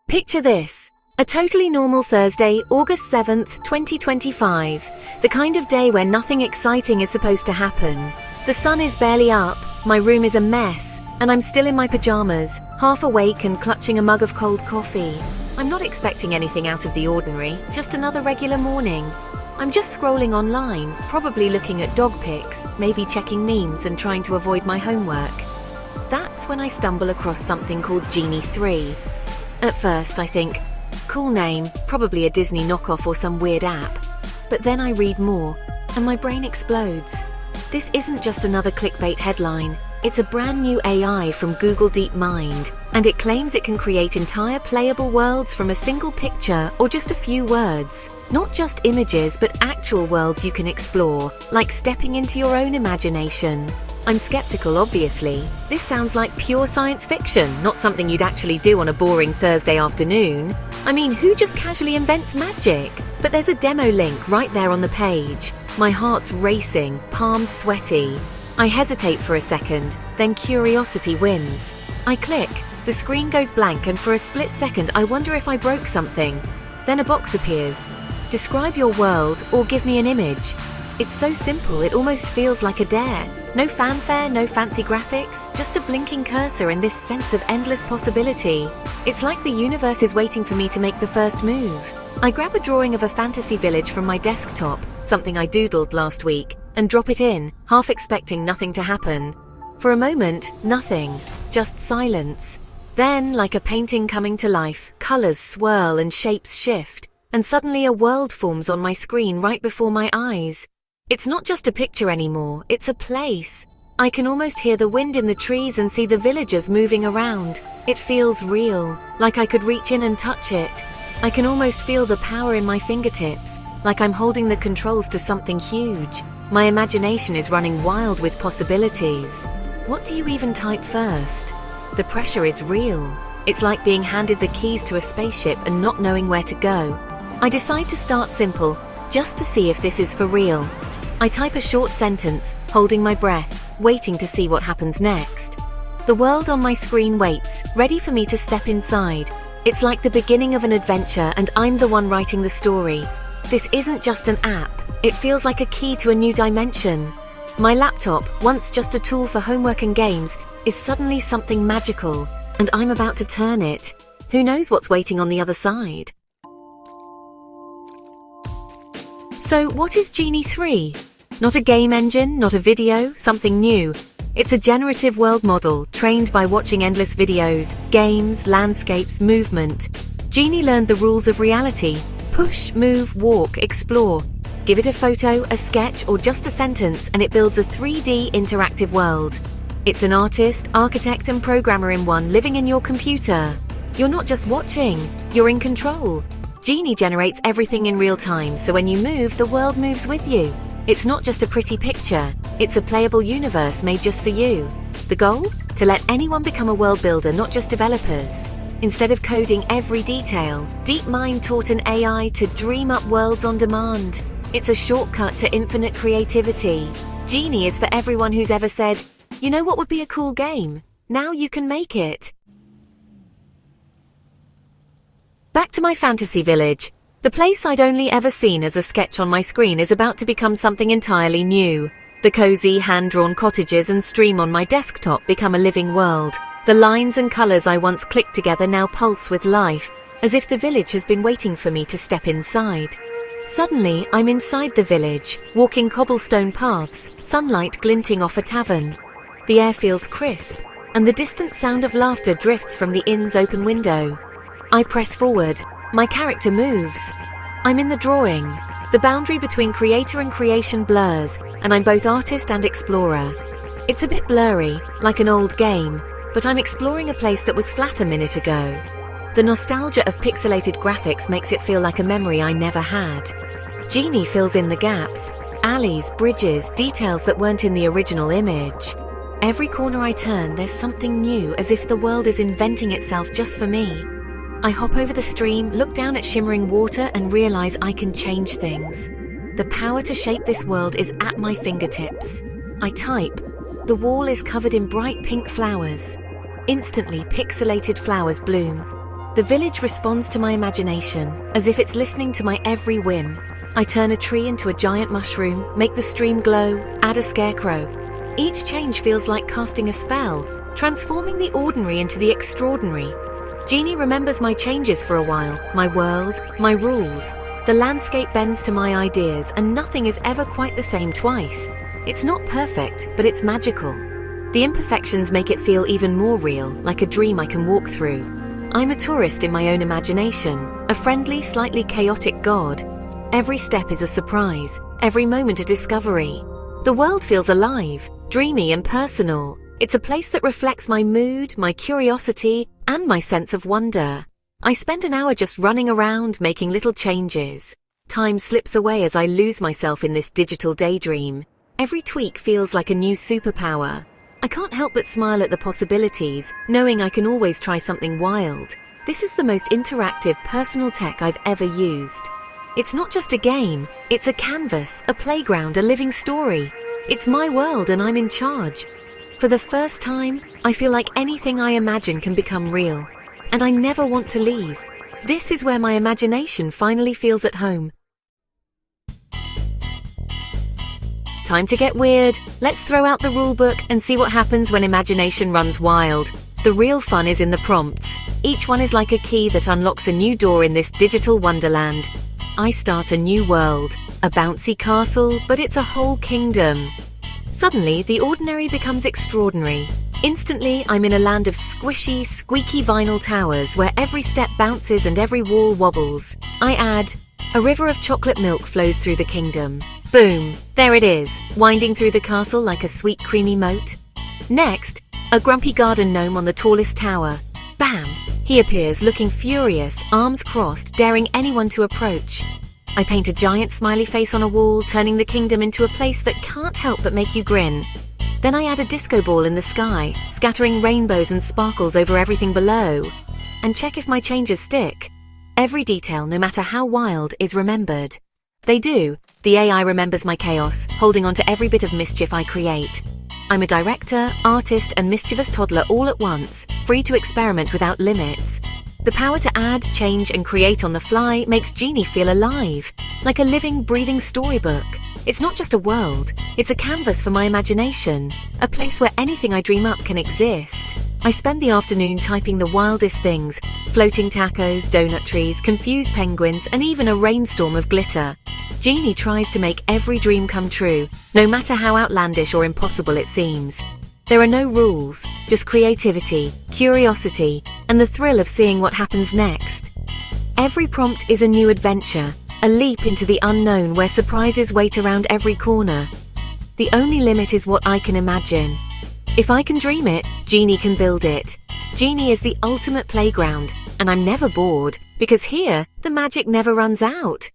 Picture this. A totally normal Thursday, August 7th, 2025. The kind of day where nothing exciting is supposed to happen. The sun is barely up, my room is a mess, and I'm still in my pajamas, half awake and clutching a mug of cold coffee. I'm not expecting anything out of the ordinary, just another regular morning. I'm just scrolling online, probably looking at dog pics, maybe checking memes and trying to avoid my homework. That's when I stumble across something called Genie 3. At first I think, cool name, probably a Disney knockoff or some weird app. But then I read more, and my brain explodes. This isn't just another clickbait headline. It's a brand new AI from Google DeepMind, and it claims it can create entire playable worlds from a single picture or just a few words. Not just images, but actual worlds you can explore, like stepping into your own imagination. I'm skeptical, obviously. This sounds like pure science fiction, not something you'd actually do on a boring Thursday afternoon. I mean, who just casually invents magic? But there's a demo link right there on the page. My heart's racing, palms sweaty. I hesitate for a second, then curiosity wins. I click, the screen goes blank, and for a split second I wonder if I broke something. Then a box appears. Describe your world or give me an image. It's so simple, it almost feels like a dare. No fanfare, no fancy graphics, just a blinking cursor and this sense of endless possibility. It's like the universe is waiting for me to make the first move. I grab a drawing of a fantasy village from my desktop, something I doodled last week, and drop it in, half expecting nothing to happen. For a moment, nothing, just silence. Then, like a painting coming to life, colors swirl and shapes shift, and suddenly a world forms on my screen right before my eyes. It's not just a picture anymore, it's a place. I can almost hear the wind in the trees and see the villagers moving around. It feels real, like I could reach in and touch it. I can almost feel the power in my fingertips, like I'm holding the controls to something huge. My imagination is running wild with possibilities. What do you even type first? The pressure is real. It's like being handed the keys to a spaceship and not knowing where to go. I decide to start simple, just to see if this is for real. I type a short sentence, holding my breath, waiting to see what happens next. The world on my screen waits, ready for me to step inside. It's like the beginning of an adventure, and I'm the one writing the story. This isn't just an app, it feels like a key to a new dimension. My laptop, once just a tool for homework and games, is suddenly something magical, and I'm about to turn it. Who knows what's waiting on the other side? So what is Genie 3? Not a game engine, not a video, something new. It's a generative world model trained by watching endless videos, games, landscapes, movement. Genie learned the rules of reality. Push, move, walk, explore. Give it a photo, a sketch, or just a sentence, and it builds a 3D interactive world. It's an artist, architect, and programmer in one, living in your computer. You're not just watching, you're in control. Genie generates everything in real time, so when you move, the world moves with you. It's not just a pretty picture, it's a playable universe made just for you. The goal? To let anyone become a world builder, not just developers. Instead of coding every detail, DeepMind taught an AI to dream up worlds on demand. It's a shortcut to infinite creativity. Genie is for everyone who's ever said, you know what would be a cool game? Now you can make it. Back to my fantasy village. The place I'd only ever seen as a sketch on my screen is about to become something entirely new. The cozy, hand-drawn cottages and stream on my desktop become a living world. The lines and colors I once clicked together now pulse with life, as if the village has been waiting for me to step inside. Suddenly, I'm inside the village, walking cobblestone paths, sunlight glinting off a tavern. The air feels crisp, and the distant sound of laughter drifts from the inn's open window. I press forward. My character moves. I'm in the drawing. The boundary between creator and creation blurs, and I'm both artist and explorer. It's a bit blurry, like an old game, but I'm exploring a place that was flat a minute ago. The nostalgia of pixelated graphics makes it feel like a memory I never had. Genie fills in the gaps. Alleys, bridges, details that weren't in the original image. Every corner I turn, there's something new, as if the world is inventing itself just for me. I hop over the stream, look down at shimmering water, and realize I can change things. The power to shape this world is at my fingertips. I type. The wall is covered in bright pink flowers. Instantly, pixelated flowers bloom. The village responds to my imagination, as if it's listening to my every whim. I turn a tree into a giant mushroom, make the stream glow, add a scarecrow. Each change feels like casting a spell, transforming the ordinary into the extraordinary. Genie remembers my changes for a while, my world, my rules. The landscape bends to my ideas, and nothing is ever quite the same twice. It's not perfect, but it's magical. The imperfections make it feel even more real, like a dream I can walk through. I'm a tourist in my own imagination, a friendly, slightly chaotic god. Every step is a surprise, every moment a discovery. The world feels alive, dreamy and personal. It's a place that reflects my mood, my curiosity, and my sense of wonder. I spend an hour just running around, making little changes. Time slips away as I lose myself in this digital daydream. Every tweak feels like a new superpower. I can't help but smile at the possibilities, knowing I can always try something wild. This is the most interactive personal tech I've ever used. It's not just a game, it's a canvas, a playground, a living story. It's my world and I'm in charge. For the first time, I feel like anything I imagine can become real. And I never want to leave. This is where my imagination finally feels at home. Time to get weird. Let's throw out the rulebook and see what happens when imagination runs wild. The real fun is in the prompts. Each one is like a key that unlocks a new door in this digital wonderland. I start a new world, a bouncy castle, but it's a whole kingdom. Suddenly, the ordinary becomes extraordinary. Instantly, I'm in a land of squishy, squeaky vinyl towers where every step bounces and every wall wobbles. I add, a river of chocolate milk flows through the kingdom. Boom! There it is, winding through the castle like a sweet creamy moat. Next, a grumpy garden gnome on the tallest tower. Bam! He appears looking furious, arms crossed, daring anyone to approach. I paint a giant smiley face on a wall, turning the kingdom into a place that can't help but make you grin. Then I add a disco ball in the sky, scattering rainbows and sparkles over everything below. And check if my changes stick. Every detail, no matter how wild, is remembered. They do. The AI remembers my chaos, holding on to every bit of mischief I create. I'm a director, artist, and mischievous toddler all at once, free to experiment without limits. The power to add, change, and create on the fly makes Genie feel alive, like a living, breathing storybook. It's not just a world, it's a canvas for my imagination, a place where anything I dream up can exist. I spend the afternoon typing the wildest things, floating tacos, donut trees, confused penguins, and even a rainstorm of glitter. Genie tries to make every dream come true, no matter how outlandish or impossible it seems. There are no rules, just creativity, curiosity, and the thrill of seeing what happens next. Every prompt is a new adventure, a leap into the unknown where surprises wait around every corner. The only limit is what I can imagine. If I can dream it, Genie can build it. Genie is the ultimate playground, and I'm never bored, because here, the magic never runs out.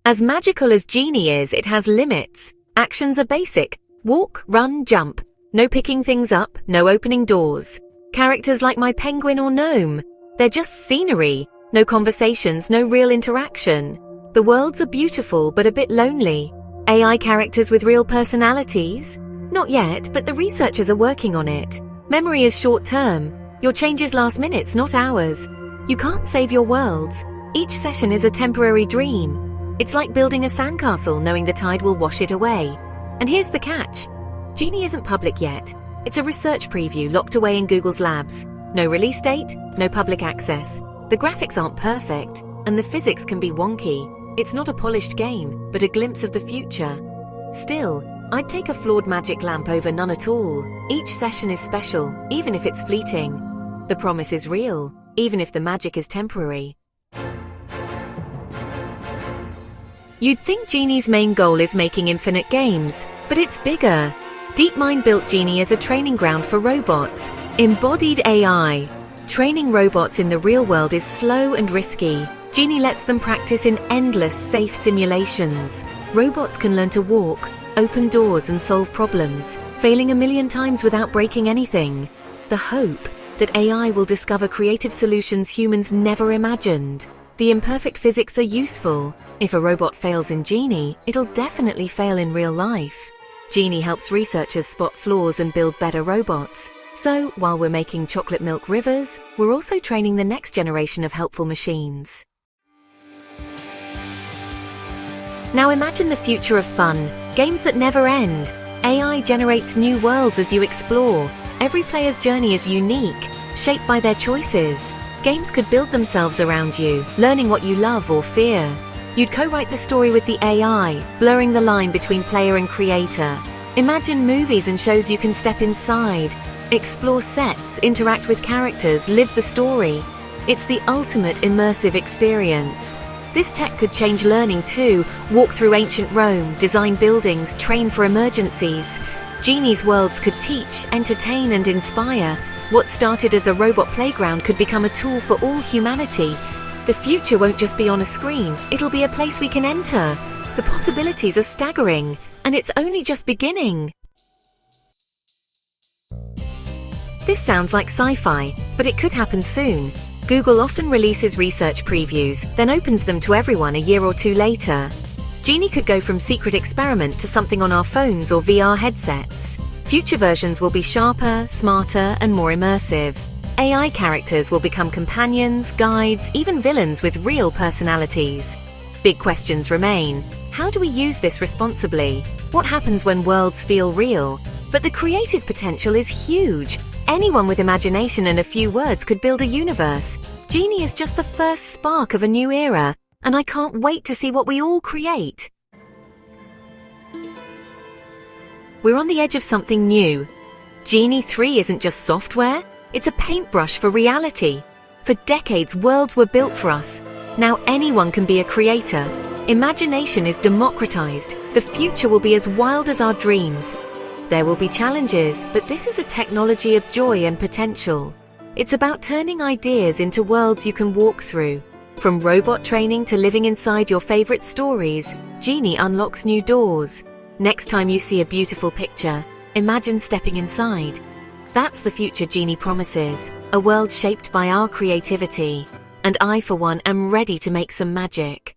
As magical as Genie is, it has limits. Actions are basic. Walk, run, jump. No picking things up, no opening doors. Characters like my penguin or gnome. They're just scenery. No conversations, no real interaction. The worlds are beautiful, but a bit lonely. AI characters with real personalities? Not yet, but the researchers are working on it. Memory is short-term. Your changes last minutes, not hours. You can't save your worlds. Each session is a temporary dream. It's like building a sandcastle knowing the tide will wash it away. And here's the catch. Genie isn't public yet. It's a research preview locked away in Google's labs. No release date, no public access. The graphics aren't perfect, and the physics can be wonky. It's not a polished game, but a glimpse of the future. Still, I'd take a flawed magic lamp over none at all. Each session is special, even if it's fleeting. The promise is real, even if the magic is temporary. You'd think Genie's main goal is making infinite games, but it's bigger. DeepMind built Genie as a training ground for robots, embodied AI. Training robots in the real world is slow and risky. Genie lets them practice in endless, safe simulations. Robots can learn to walk, open doors and solve problems, failing a million times without breaking anything. The hope that AI will discover creative solutions humans never imagined. The imperfect physics are useful. If a robot fails in Genie, it'll definitely fail in real life. Genie helps researchers spot flaws and build better robots. So, while we're making chocolate milk rivers, we're also training the next generation of helpful machines. Now imagine the future of fun, games that never end. AI generates new worlds as you explore. Every player's journey is unique, shaped by their choices. Games could build themselves around you, learning what you love or fear. You'd co-write the story with the AI, blurring the line between player and creator. Imagine movies and shows you can step inside, explore sets, interact with characters, live the story. It's the ultimate immersive experience. This tech could change learning too. Walk through ancient Rome, design buildings, train for emergencies. Genie's worlds could teach, entertain, and inspire. What started as a robot playground could become a tool for all humanity. The future won't just be on a screen, it'll be a place we can enter. The possibilities are staggering, and it's only just beginning. This sounds like sci-fi, but it could happen soon. Google often releases research previews, then opens them to everyone a year or two later. Genie could go from secret experiment to something on our phones or VR headsets. Future versions will be sharper, smarter, and more immersive. AI characters will become companions, guides, even villains with real personalities. Big questions remain. How do we use this responsibly? What happens when worlds feel real? But the creative potential is huge. Anyone with imagination and a few words could build a universe. Genie is just the first spark of a new era, and I can't wait to see what we all create. We're on the edge of something new. Genie 3 isn't just software, it's a paintbrush for reality. For decades, worlds were built for us. Now anyone can be a creator. Imagination is democratized. The future will be as wild as our dreams. There will be challenges, but this is a technology of joy and potential. It's about turning ideas into worlds you can walk through. From robot training to living inside your favorite stories, Genie unlocks new doors. Next time you see a beautiful picture, imagine stepping inside. That's the future Genie promises, a world shaped by our creativity. And I, for one, am ready to make some magic.